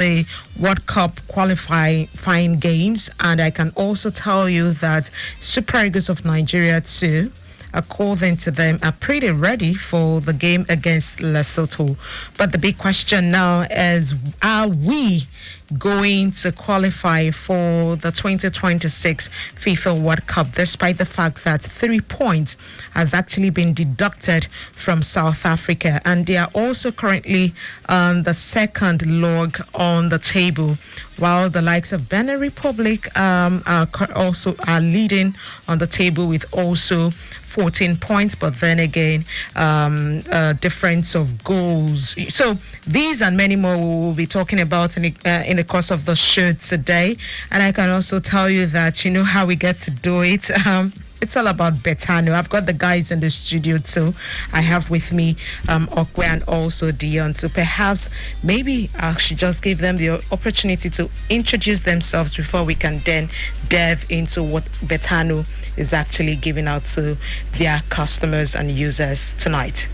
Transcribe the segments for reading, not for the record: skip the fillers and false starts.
the World Cup qualifying games, and I can also tell you that Super Eagles of Nigeria too, according to them, are pretty ready for the game against Lesotho. But the big question now is, are we going to qualify for the 2026 FIFA World Cup, despite the fact that 3 points has actually been deducted from South Africa, and they are also currently on the second log on the table, while the likes of Benin Republic also are leading on the table with also 14 points, but then again, difference of goals. So these and many more we will be talking about in the course of the show today. And I can also tell you that you know how we get to do it. It's all about Betano. I've got the guys in the studio too. I have with me Ope and also Deon. So perhaps maybe I should just give them the opportunity to introduce themselves before we can then delve into what Betano is actually giving out to their customers and users tonight.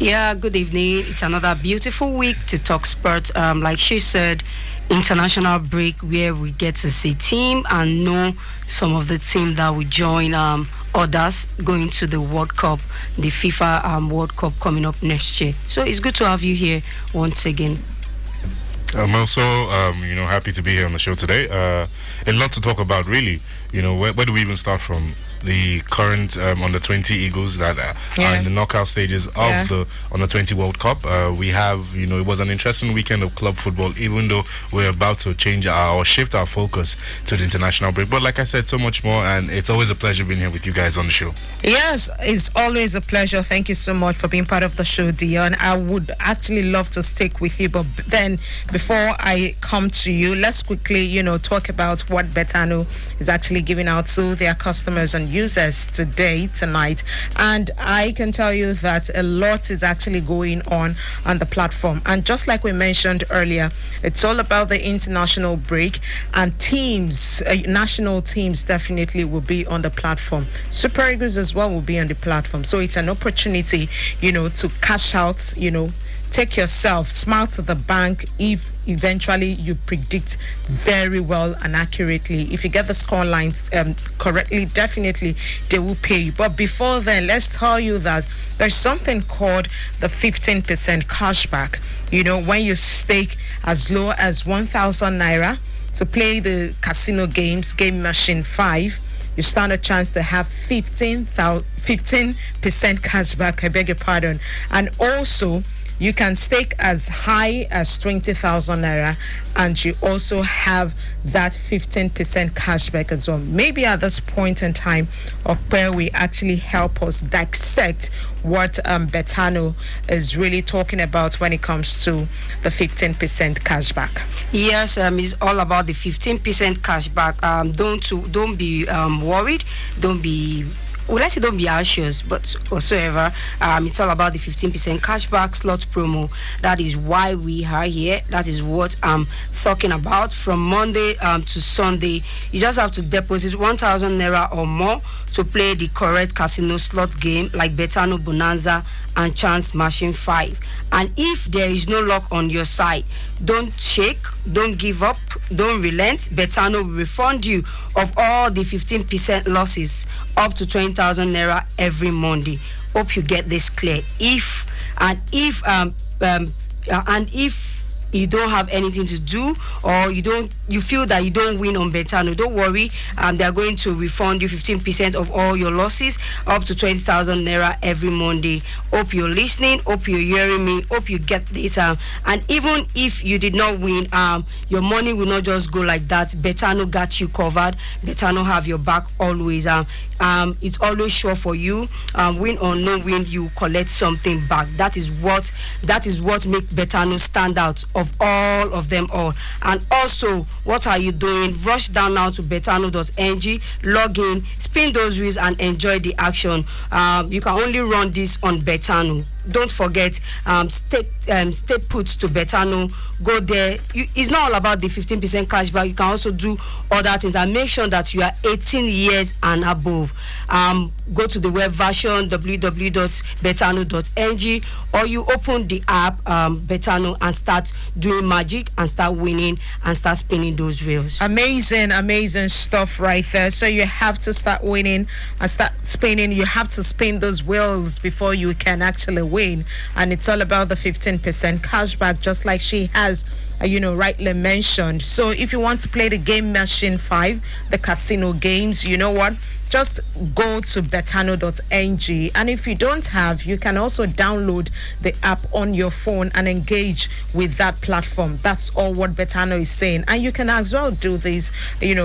Yeah, good evening. It's another beautiful week to talk sports. Like she said, international break where we get to see team and know some of the team that will join others going to the World Cup, the FIFA World Cup coming up next year. So it's good to have you here once again. I'm also, happy to be here on the show today. A lot to talk about, really. You know, where do we even start from? The current under 20 Eagles that are in the knockout stages of the under 20 World Cup. We have, it was an interesting weekend of club football, even though we're about to shift our focus to the international break. But like I said, so much more, and it's always a pleasure being here with you guys on the show. Yes, it's always a pleasure. Thank you so much for being part of the show, Deon. I would actually love to stick with you, but then before I come to you, let's quickly, talk about what Betano is actually giving out to their customers and users tonight, and I can tell you that a lot is actually going on the platform. And just like we mentioned earlier, it's all about the international break, and teams, national teams definitely will be on the platform. Super Eagles as well will be on the platform, so it's an opportunity, to cash out, take yourself, smile to the bank if eventually you predict very well and accurately. If you get the score lines correctly, definitely they will pay you. But before then, let's tell you that there's something called the 15% cashback. When you stake as low as 1,000 naira to play the casino games, Game Machine 5, you stand a chance to have 15% cashback, I beg your pardon. And also, you can stake as high as 20,000 naira, and you also have that 15% cashback as well. Maybe at this point in time, where we actually help us dissect what Betano is really talking about when it comes to the 15% cashback. Yes, it's all about the 15% cashback. Don't be worried. Don't be. Well, let's say don't be anxious, but whatsoever, it's all about the 15% cashback slot promo. That is why we are here. That is what I'm talking about. From Monday to Sunday, you just have to deposit 1,000 naira or more to play the correct casino slot game like Betano Bonanza and Chance Machine 5. And if there is no luck on your side, don't shake, don't give up, don't relent. Betano will refund you of all the 15% losses up to 20,000 naira every Monday. Hope you get this clear. If you don't have anything to do, or you feel that you don't win on Betano, don't worry. They are going to refund you 15% of all your losses up to 20,000 naira every Monday. Hope you're listening. Hope you're hearing me. Hope you get this. And even if you did not win, your money will not just go like that. Betano got you covered. Betano have your back always. It's always sure for you. Win or no win, you collect something back. That is what make Betano stand out of all of them all. And also, what are you doing? Rush down now to betano.ng, log in, spin those wheels and enjoy the action. You can only run this on Betano. don't forget, stay put to Betano. Go there. It's not all about the 15% cashback. You can also do other things, and make sure that you are 18 years and above. Go to the web version www.betano.ng, or you open the app Betano and start doing magic and start winning and start spinning those wheels. Amazing stuff right there. So you have to start winning and start spinning. You have to spin those wheels before you can actually win, and it's all about the 15% cashback, just like she has rightly mentioned. So if you want to play the game machine 5, the casino games, you know what, just go to betano.ng, and if you don't have, you can also download the app on your phone and engage with that platform. That's all what Betano is saying. And you can as well do this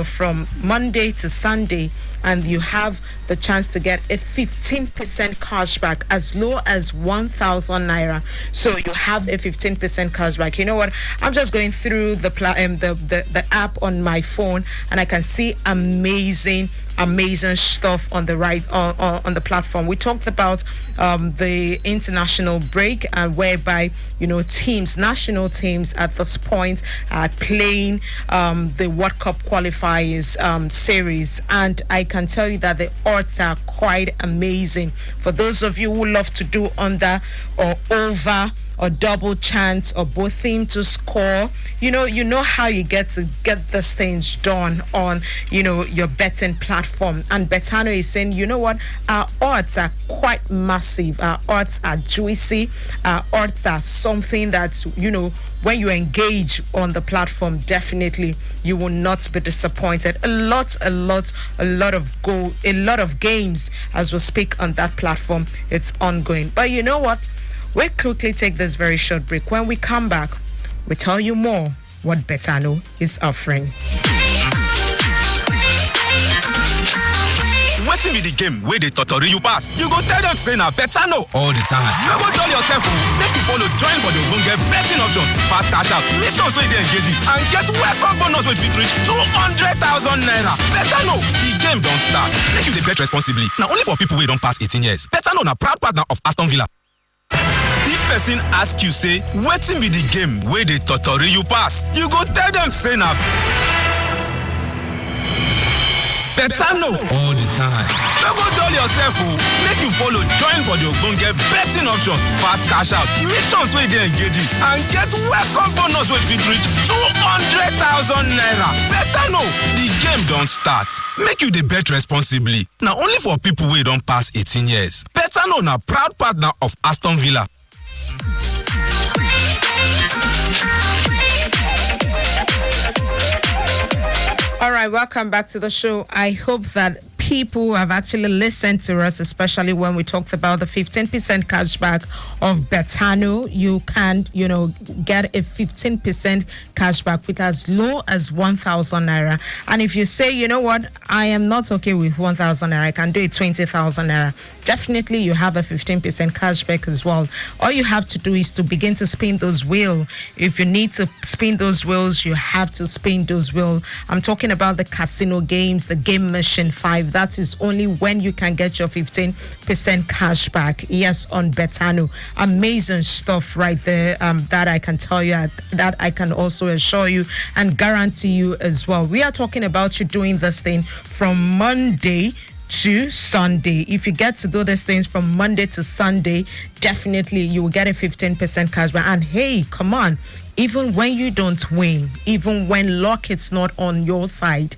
from Monday to Sunday, and you have the chance to get a 15% cashback as low as 1,000 naira. So you have a 15% cashback. You know what, I'm just going through the app on my phone, and I can see amazing stuff on the right on the platform. We talked about the international break, and whereby national teams at this point are playing the World Cup qualifiers series, and I can tell you that the odds are quite amazing. For those of you who love to do under or over or double chance or both team to score, you know how you get these things done on your betting platform. And Betano is saying, you know what, our odds are quite massive, our odds are juicy, our odds are something that when you engage on the platform, definitely you will not be disappointed. A lot of games as we speak on that platform. It's ongoing. But you know what? We'll quickly take this very short break. When we come back, we'll tell you more what Betano is offering. Wetin be the game where they totori you pass? You go tell them say na Betano all the time. You go tell yourself, make you follow join for the get betting options, fast cash out, missions where they engage you, and get welcome bonus with fit reach 200,000 naira. Betano, the game don't start. Make you dey bet responsibly. Now only for people who don't pass 18 years. Betano na proud partner of Aston Villa. If person ask you say, wetin be the game where they totori you pass? You go tell them say na Betano all the time. You go tell yourself, make you follow join for the get betting options, fast cash out, missions where they engage you, and get welcome bonus with fit reach 200,000 naira. Betano, the game don't start. Make you the bet responsibly. Now only for people who don't pass 18 years. Betano na proud partner of Aston Villa. All right, welcome back to the show. I hope that people have actually listened to us, especially when we talked about the 15% cashback of Betano. You can, get a 15% cashback with as low as 1,000 naira. And if you say, you know what, I am not okay with 1,000 naira, I can do it 20,000 naira. Definitely, you have a 15% cashback as well. All you have to do is to begin to spin those wheels. If you need to spin those wheels, you have to spin those wheels. I'm talking about the casino games, the game machine 5. That is only when you can get your 15% cashback. Yes, on Betano. Amazing stuff right there. That I can tell you, that I can also assure you and guarantee you as well. We are talking about you doing this thing from Monday to Sunday. If you get to do these things from Monday to Sunday, definitely you will get a 15% cashback. And hey, come on, even when you don't win, even when luck is not on your side,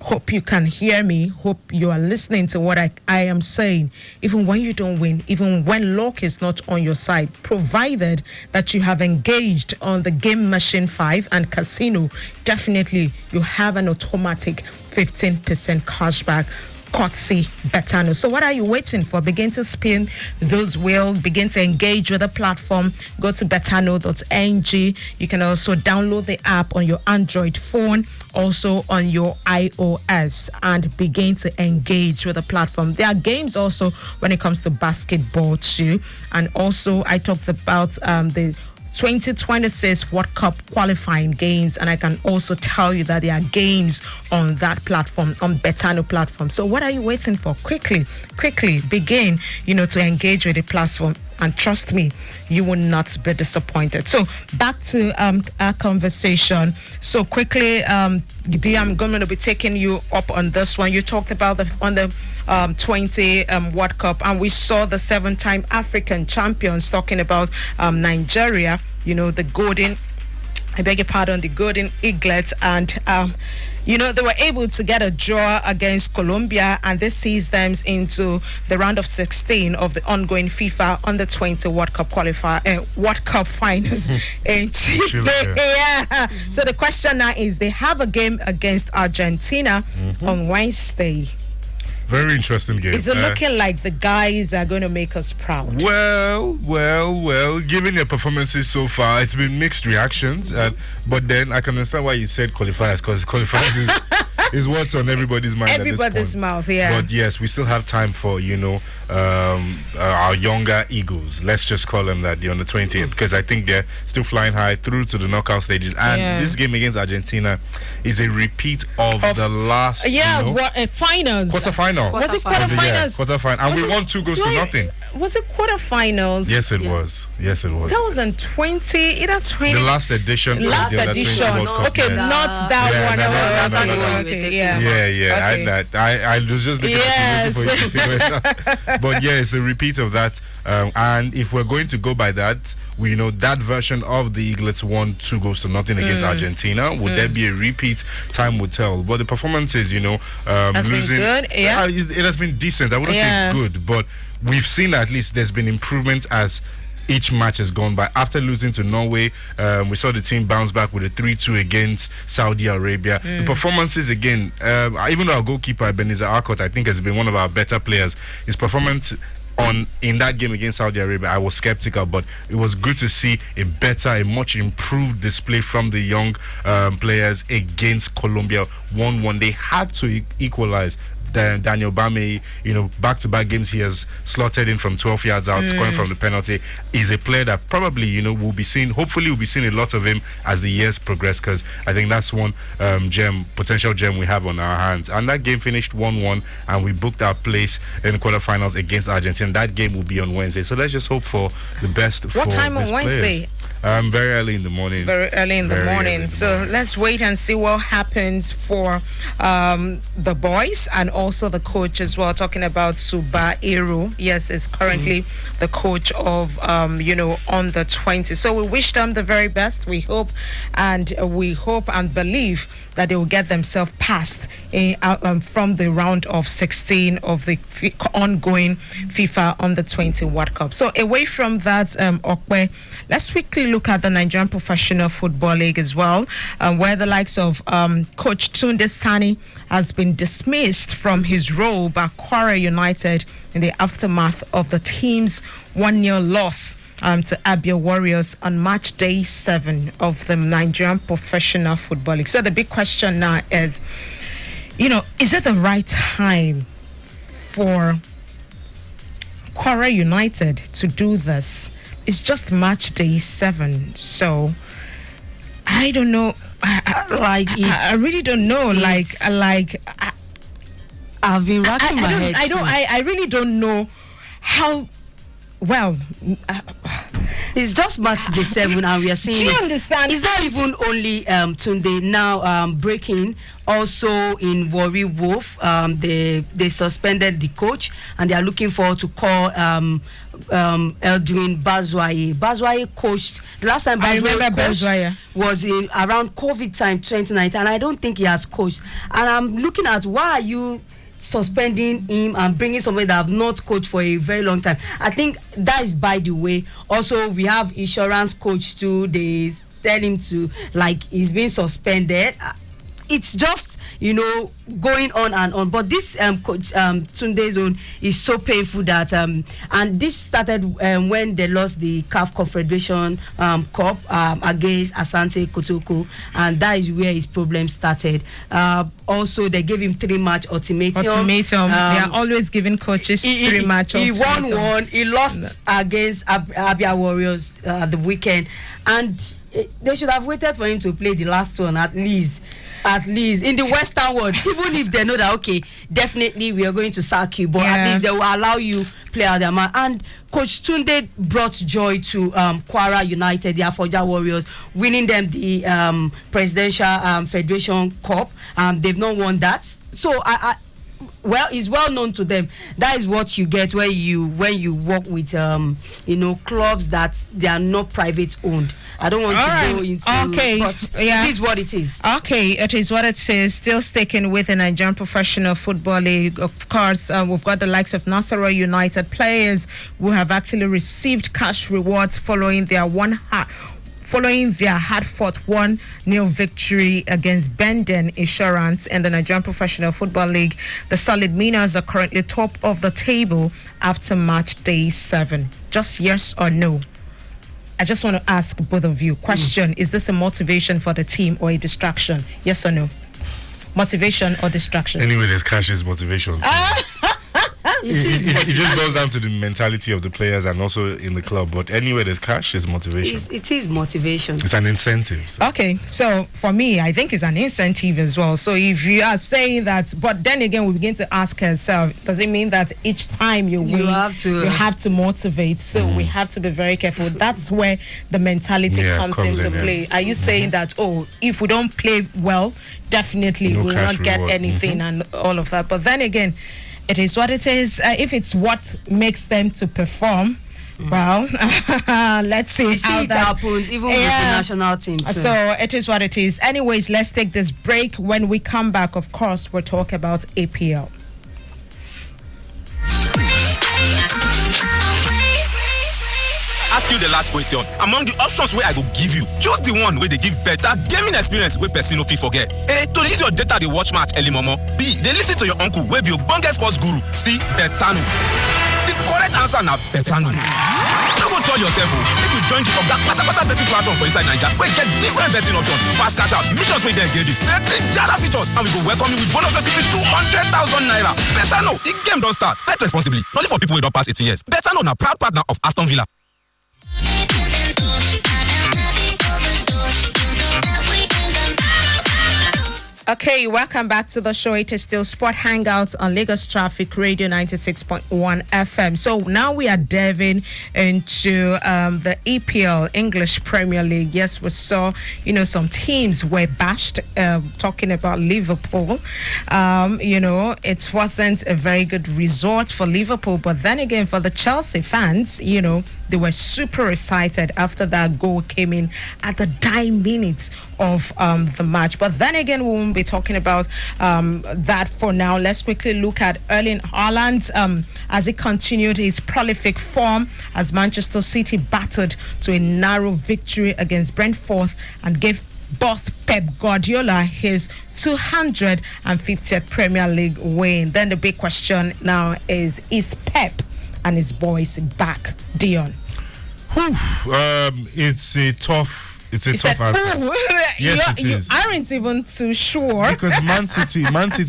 hope you can hear me. Hope you are listening to what I am saying. Even when you don't win, even when luck is not on your side, provided that you have engaged on the game machine 5 and casino, definitely you have an automatic 15% cashback. Courtesy Betano. So what are you waiting for? Begin to spin those wheels, begin to engage with the platform. Go to betano.ng. You can also download the app on your Android phone, also on your iOS, and begin to engage with the platform. There are games also when it comes to basketball too. And also I talked about the 2026 World Cup qualifying games, and I can also tell you that there are games on that platform, on Betano platform. So what are you waiting for? Quickly begin, to engage with the platform and trust me, you will not be disappointed. So back to our conversation. So quickly, Dia, I'm going to be taking you up on this one. You talked about the 20 World Cup, and we saw the 7-time African champions talking about Nigeria. You know, the golden Eaglets, and they were able to get a draw against Colombia, and this sees them into the round of 16 of the ongoing FIFA Under-20 World Cup finals in Chile. Yeah. So the question now is, they have a game against Argentina on Wednesday. Very interesting game. Is it looking like the guys are going to make us proud? Well, given their performances so far, it's been mixed reactions. But then I can understand why you said qualifiers, because qualifiers is what's on everybody's mind. Everybody's mouth, yeah. But yes, we still have time for, our younger Eagles. Let's just call them that, the under-20, because I think they're still flying high through to the knockout stages. And this game against Argentina is a repeat of the last finals. Quarterfinal. Was it quarterfinals? Quarterfinal. And we won 2 goals to nothing. Was it quarterfinals? Yes, it was. That was in 20. The last edition. Last edition. Okay, not that one. I was just looking at you for you to figure it out. But yeah, it's a repeat of that. And if we're going to go by that, we know that version of the Eaglets won 2 goals to nothing against Argentina. Would there be a repeat? Time will tell. But the performances, has losing, been good. Yeah, it has been decent. I wouldn't say good, but we've seen at least there's been improvement as each match has gone by. After losing to Norway, we saw the team bounce back with a 3-2 against Saudi Arabia. The performances again, even though our goalkeeper Ebenezer Arcot, I think, has been one of our better players, his performance in that game against Saudi Arabia, I was skeptical, but it was good to see a much improved display from the young players against Colombia. 1-1. They had to equalize. Daniel Bame, back-to-back games he has slotted in from 12 yards out, scoring from the penalty. Is a player that probably, we'll be seeing, hopefully we'll be seeing a lot of him as the years progress, because I think that's one potential gem we have on our hands. And that game finished 1-1, and we booked our place in the quarterfinals against Argentina. That game will be on Wednesday. So let's just hope for the best. What time on Wednesday? Very early in the morning. So let's wait and see what happens for the boys and also the coach as well. Talking about Suba Eru, yes, is currently the coach of under 20. So we wish them the very best. We hope and believe that they will get themselves past from the round of 16 of the ongoing FIFA Under 20 World Cup. So away from that, Ope, let's quickly look at the Nigerian Professional Football League as well, where the likes of Coach Tunde Sani has been dismissed from his role by Kwara United in the aftermath of the team's 1-0 loss to Abia Warriors on match day 7 of the Nigerian Professional Football League. So the big question now is, is it the right time for Kwara United to do this? It's just match day 7, so I don't know. I really don't know. I've been racking my head. I really don't know how. Well, it's just match day 7, and we are seeing. Do you understand? It's not even only Tunde now breaking. Also in Warri Wolf, they suspended the coach, and they are looking forward to call Eldrin Bazwaye. Bazwaye coached the last time. Bazwaye was in around COVID time 2019, and I don't think he has coached. And I'm looking at, why are you suspending him and bringing somebody that have not coached for a very long time? I think that is by the way. Also, we have insurance coach too. They tell him to, he's being suspended. It's just going on and on. But this coach Tunde's own is so painful that and this started when they lost the CAF Confederation Cup against Asante Kotoko, and that is where his problem started. Also, they gave him 3-match ultimatum. They are always giving coaches 3-match ultimatum. He won 1. He lost against Abia Warriors the weekend, and they should have waited for him to play the last one at least. At least in the Western world, even if they know that okay, definitely we are going to sack you, but at least they will allow you play out their man. And Coach Tunde brought joy to Kwara United, the Afoja Warriors, winning them the Presidential Federation Cup. They've not won that, so well, it's well known to them. That is what you get when you work with clubs that they are not private owned. I don't want to go into but it is what it is. Okay, it is what it is. Still sticking with the Nigerian Professional Football League. Of course, we've got the likes of Nasarawa United players who have actually received cash rewards following their hard-fought 1-0 victory against Benden Insurance in the Nigerian Professional Football League. The Solid Minas are currently top of the table after match day 7. Just yes or no? I just want to ask both of you. Question, is this a motivation for the team or a distraction? Yes or no? Motivation or distraction? Anyway, there's cash is motivation. It just goes down to the mentality of the players and also in the club. But anyway, there's cash is motivation. It is motivation. It's an incentive. So. Okay, so for me, I think it's an incentive as well. So if you are saying that, but then again, we begin to ask ourselves, does it mean that each time you win, you have to motivate? So we have to be very careful. That's where the mentality comes into play. Are you saying that, if we don't play well, definitely we will not get anything and all of that? But then again, it is what it is. If it's what makes them to perform, well, let's see how it happens, even with the national team too. So it is what it is. Anyways, let's take this break. When we come back, of course, we'll talk about APL. Ask you the last question. Among the options where I go give you, choose the one where they give better gaming experience where person no fit forget. A, to use your data they watch match early momo. B, they listen to your uncle where be your bangers sports guru. C, Betano. The correct answer na Betano. You go tell yourself, if you join the Pata betting platform for inside Nigeria, we get different betting options, fast cash out, missions where they engage you, jada features, and we go welcome you with bonus of 200,000 naira. Betano, the game don't start. Bet responsibly, only for people who don't pass 18 years. Betano na proud partner of Aston Villa. Okay, welcome back to the show. It is still Sport Hangout on Lagos Traffic Radio 96.1 FM. So now we are delving into the EPL, English Premier League. Yes, we saw, some teams were bashed, talking about Liverpool. It wasn't a very good result for Liverpool. But then again, for the Chelsea fans, they were super excited after that goal came in at the dying minutes of the match. But then again, we won't be talking about that for now. Let's quickly look at Erling Haaland as he continued his prolific form as Manchester City battered to a narrow victory against Brentford and gave boss Pep Guardiola his 250th Premier League win. Then the big question now is Pep and his boys back? Dion. It's a tough answer. Yes, it is. You aren't even too sure. Because Man City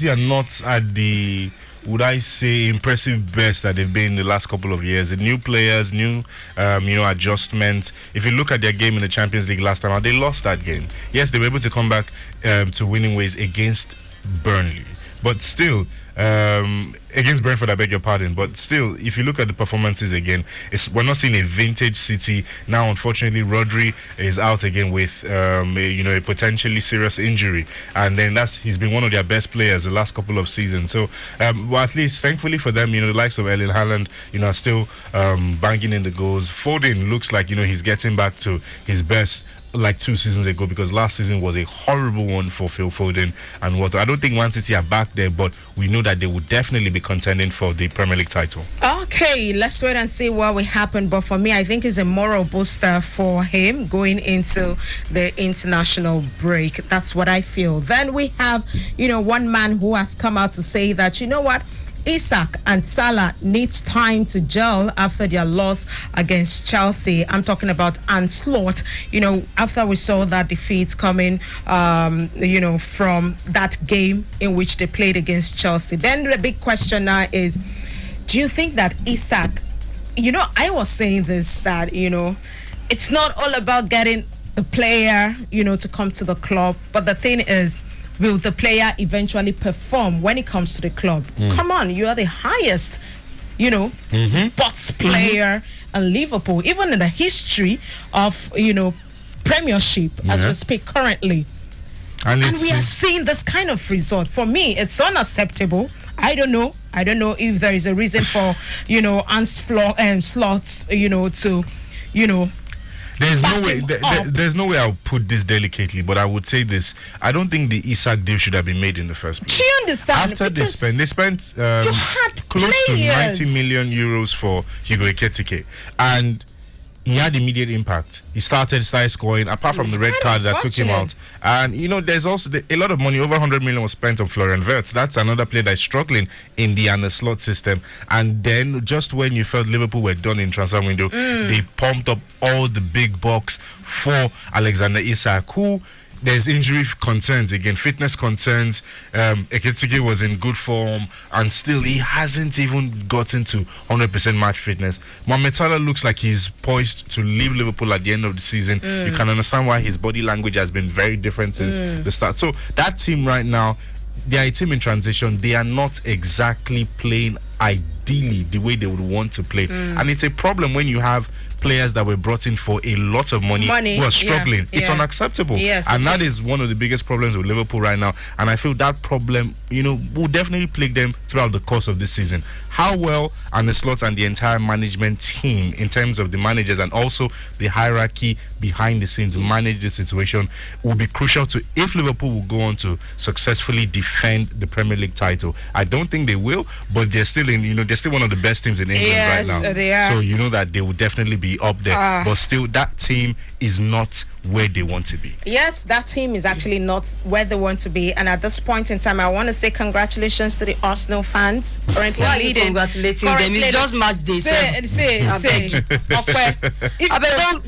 are not at the, would I say, impressive best that they've been in the last couple of years. The new players, new adjustments. If you look at their game in the Champions League last time, they lost that game. Yes, they were able to come back to winning ways against Burnley. But still, against Brentford, I beg your pardon. But still, if you look at the performances again, we're not seeing a vintage City. Now, unfortunately, Rodri is out again with a potentially serious injury. And then he's been one of their best players the last couple of seasons. So, at least, thankfully for them, the likes of Erling Haaland, are still banging in the goals. Foden looks like, he's getting back to his best like 2 seasons ago, because last season was a horrible one for Phil Foden and what. I don't think Man City are back there, but we know that they will definitely be contending for the Premier League title. Okay, let's wait and see what will happen. But for me, I think it's a moral booster for him going into the international break. That's what I feel. Then we have, one man who has come out to say that, Isak and Salah needs time to gel after their loss against Chelsea. I'm talking about Anslot. After we saw that defeat coming, from that game in which they played against Chelsea. Then the big question now is, do you think that Isak, I was saying this, that, it's not all about getting the player, to come to the club. But the thing is, will the player eventually perform when it comes to the club? Come on, you are the highest, box player in Liverpool, even in the history of, Premiership as we speak currently. And we are seeing this kind of result. For me, it's unacceptable. I don't know if there is a reason for, slots, to, there's no way I'll put this delicately, but I would say this. I don't think the Isak deal should have been made in the first place. Do you understand? After they spent close to 90 million euros for Hugo Ekitike, and he had immediate impact. He started scoring, apart from the red card that took him out. And, there's also a lot of money, over 100 million was spent on Florian Wirtz. That's another player that's struggling in the slot system. And then, just when you felt Liverpool were done in transfer window, they pumped up all the big bucks for Alexander Isak, who... There's injury concerns again, fitness concerns. Ekitike was in good form, and still he hasn't even gotten to 100% match fitness. Mohamed Salah looks like he's poised to leave Liverpool at the end of the season. You can understand why his body language has been very different since the start. So that team right now, they are a team in transition. They are not exactly playing ideally the way they would want to play, and it's a problem when you have players that were brought in for a lot of money who are struggling. It's unacceptable. Yes, and that is one of the biggest problems with Liverpool right now. And I feel that problem, will definitely plague them throughout the course of this season. How well Arne Slot and the entire management team, in terms of the managers and also the hierarchy behind the scenes, manage the situation will be crucial to if Liverpool will go on to successfully defend the Premier League title. I don't think they will, but they're still they're still one of the best teams in England right now. They are. So that they will definitely be up there, but still that team is not where they want to be. Yes, that team is actually not where they want to be, and at this point in time I want to say congratulations to the Arsenal fans currently leading. Congratulating them, it's just match day.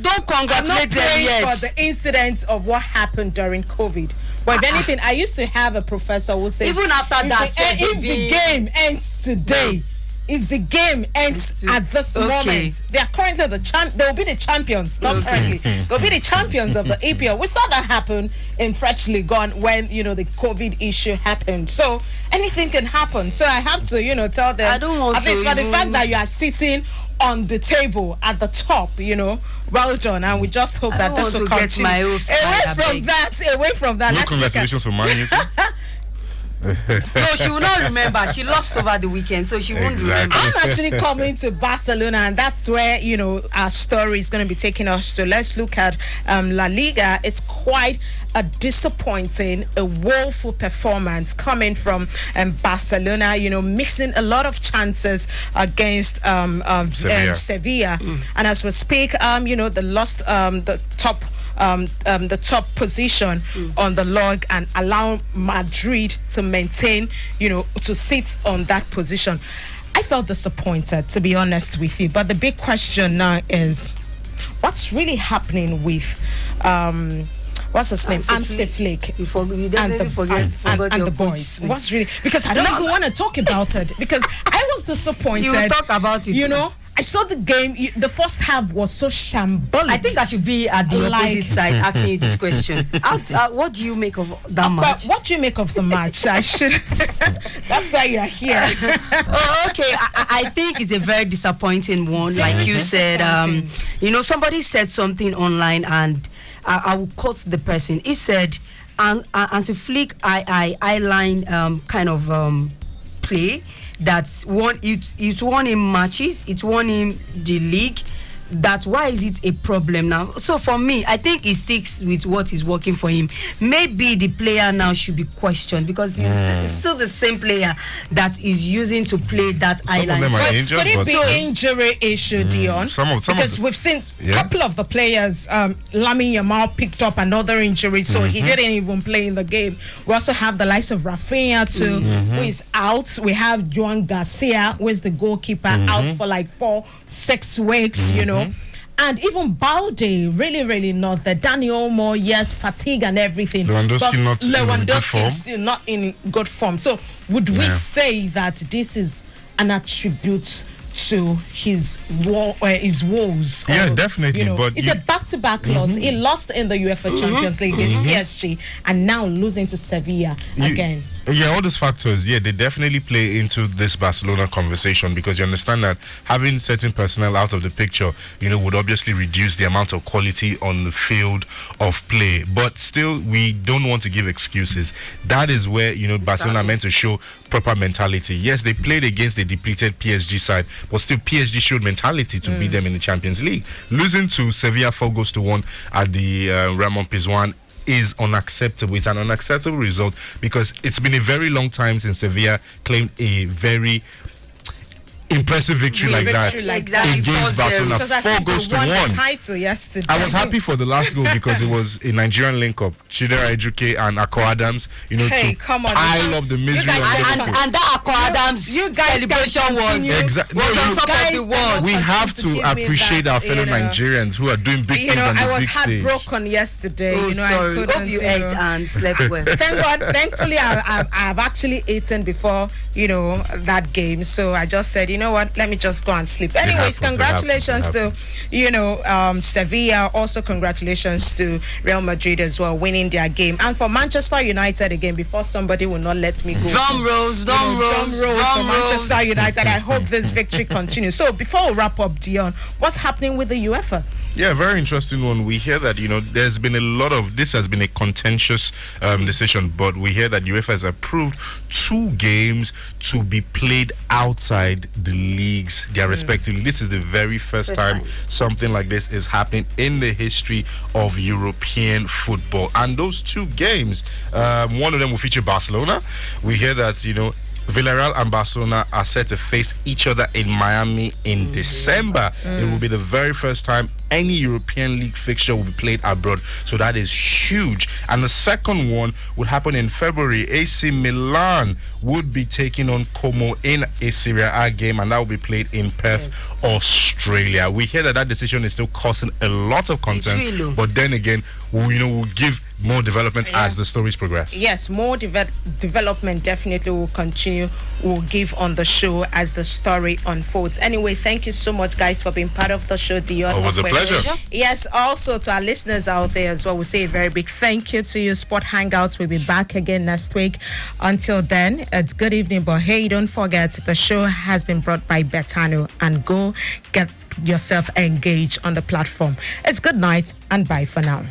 Don't congratulate them yet for the incident of what happened during COVID. But if anything, I used to have a professor who said, even after that, if the game ends today, if the game ends at this moment, they are currently they will be the champions. Not currently, they'll be the champions of the EPL. We saw that happen in freshly gone when the COVID issue happened. So anything can happen. So I have to tell them. I don't want at least for the fact that you are sitting on the table at the top, well done, and we just hope that this will continue. Away from that. No congratulations for Man United. No, she will not remember. She lost over the weekend, so she won't remember. I'm actually coming to Barcelona, and that's where our story is going to be taking us to. Let's look at La Liga. It's quite a disappointing, a woeful performance coming from Barcelona. Missing a lot of chances against Sevilla. And as we speak, they lost the top position on the log and allow Madrid to maintain, to sit on that position. I felt disappointed, to be honest with you. But the big question now is, what's really happening with what's his name? Hansi Flick. You definitely forgot the boys. What's really, because I don't even want to talk about it, because I was disappointed. You will talk about it. I saw the game. The first half was so shambolic. I think I should be at the opposite side asking you this question. What do you make of that match? What do you make of the match? I should. That's why you are here. Okay. I think it's a very disappointing one. Like you said, somebody said something online, and I will quote the person. He said, "Hansi Flick, I line kind of play." That's won it won him matches, it won him the league. That's why is it a problem now? So for me, I think he sticks with what is working for him. Maybe the player now should be questioned, because he's still the same player that is using to play that island. Could it be injury issue, Deon? Because we've seen a couple of the players, Lamine Yamal picked up another injury, so he didn't even play in the game. We also have the likes of Rafinha too, who is out. We have Joan Garcia, who is the goalkeeper, out for like 4-6 weeks, And even Balde, really not there. Dani Olmo, yes, fatigue and everything. Lewandowski is still not in good form. So would we say that this is an attribute to his woes. Yeah, definitely. You know, but it's a back-to-back loss. He lost in the UEFA Champions League against PSG, and now losing to Sevilla again. Yeah, all these factors, they definitely play into this Barcelona conversation, because you understand that having certain personnel out of the picture, would obviously reduce the amount of quality on the field of play. But still, we don't want to give excuses. That is where, Barcelona meant to show proper mentality. Yes, they played against a depleted PSG side, but still PSG showed mentality to beat them in the Champions League. Losing to Sevilla 4-1 at the Ramon Pizjuan is unacceptable. It's an unacceptable result, because it's been a very long time since Sevilla claimed a very impressive victory like that against Barcelona. 4-1 title yesterday. I was happy for the last goal because it was a Nigerian link-up. Chidera Ejuke and Akko Adams, to pile up the misery and that Akko Adams celebration was on top of the world. We have to appreciate our fellow Nigerians who are doing big things on the big stage. I was heartbroken yesterday. Sorry. Hope you ate and slept well. Thank God. Thankfully, I've actually eaten before that game. So I just said, you know what, let me just go and sleep. Anyways, congratulations to Sevilla. Also congratulations to Real Madrid as well, winning their game. And for Manchester United again, before somebody will not let me go, drum rolls for Manchester United. I hope this victory continues. So before we wrap up, Deon, what's happening with the UEFA? Yeah, very interesting one. We hear that, there's been a lot of, this has been a contentious decision, but we hear that UEFA has approved 2 games to be played outside the leagues, their respective. This is the very first time something like this is happening in the history of European football. And those 2 games, one of them will feature Barcelona. We hear that, Villarreal and Barcelona are set to face each other in Miami in December. It will be the very first time any European League fixture will be played abroad. So that is huge. And the second one would happen in February. AC Milan would be taking on Como in a Serie A game, and that will be played in Perth, Australia. We hear that decision is still causing a lot of concern, but then again, we'll give more development as the stories progress. Yes, more development definitely will continue. We'll give on the show as the story unfolds. Anyway, thank you so much, guys, for being part of the show. Deon, it was a pleasure. Yes, also to our listeners out there as well, we say a very big thank you to you. Sport Hangouts will be back again next week. Until then, it's good evening. But hey, don't forget, the show has been brought by Betano, and go get yourself engaged on the platform. It's good night and bye for now.